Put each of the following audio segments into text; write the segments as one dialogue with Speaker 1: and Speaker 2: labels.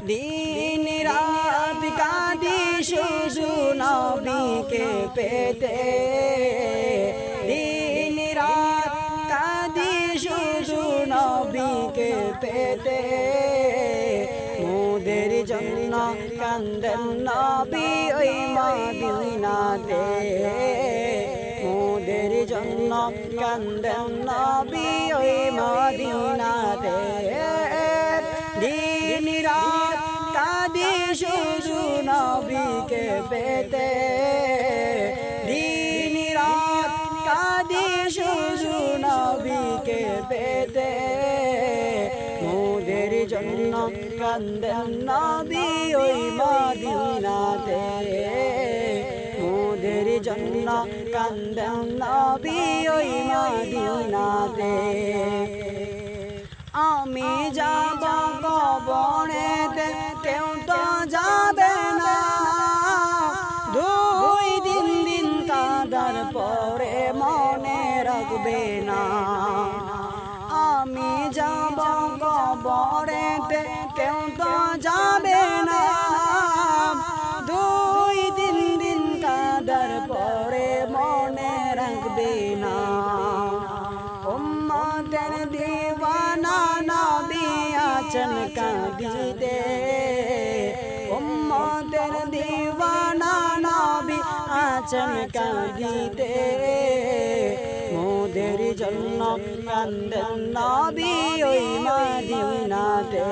Speaker 1: দিন রাত কাঁদি শুধু নবীকে পেতে, দিন রাত কাঁদি শুধু নবীকে পেতে। মোদের জন্য কান্দেন নবী ওই মদিনাতে, মোদের জন্য কান্দেন নবী ওই মদিনাতে। দিন রাত কাঁদি শুধু নবীকে পেতে, দিন রাত কাঁদি শুধু নবীকে পেতে। মোদের জন্য কান্দেন নবী ওই মদিনাতে, মোদের জন্য কান্দেন নবী ওই মদিনাতে। আমি যাব কবরেতে কেউ তো যাবে না, দুই দিন দিন কাঁদার পরে মনে রাখবে না। আমি যাব কবরেতে কেউ তো যাবে না, দুই দিন দিন কাঁদার পরে মনে রাখবে না। উম্মতের দিওয়ানা নবী আছেন কাঁদিতে, উম্মতের দিওয়ানা নবী আছেন কাঁদিতে। মোদের জন্য কান্দেন নবী ওই মদিনাতে,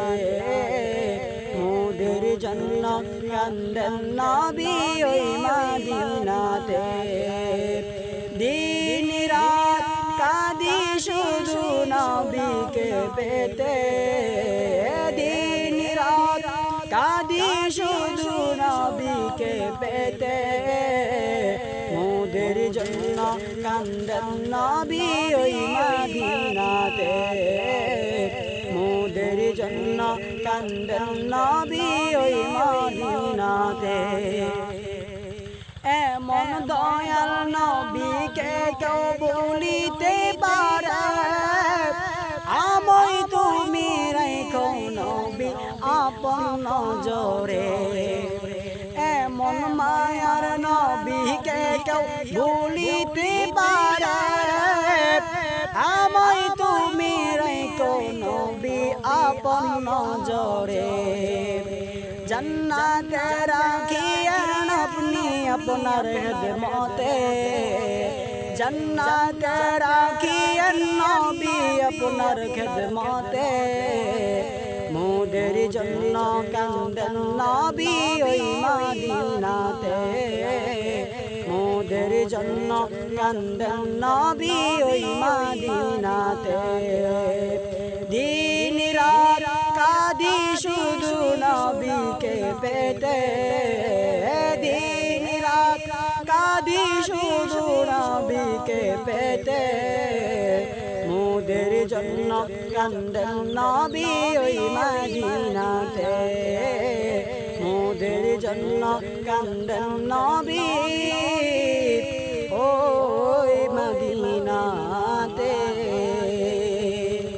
Speaker 1: মোদের জন্য কান্দেন নবী ওই মদিনাতে। দিন রাত কাঁদি শুধু নবীকে পেতে, দিন রাত কাঁদি শুধু নবীকে পেতে। মোদের জন্য কান্দেন নবী ওই মদিনাতে, মোদের জন্য কান্দেন নবী ওই মদিনাতে। এমন দয়াল নবীকে কেউ বলিতে পারে, আমায় তুমি রেখো নবী আপন নজরে। এমন মায়ার নবীকে কেউ বলিতে পারে, আমায় তুমি রেখো নবী আপন নজরে। জান্নাতে রাখিয়েন আপনি আপনার খিদমতে, জান্নাতে রাখিয়েন নবী আপনার খিদমতে। মোদের জন্য কান্দেন নবী ওই মদিনাতে, মোদের জন্য কান্দেন নবী ওই মদিনাতে। দিন রাত কাঁদি শুধু নবীকে পেতে, দিন রাত কাঁদি শুধু নবীকে পেতে। মোদের জন্য কান্দেন নবী ওই মদিনাতে, মোদের জন্য কান্দেন নবী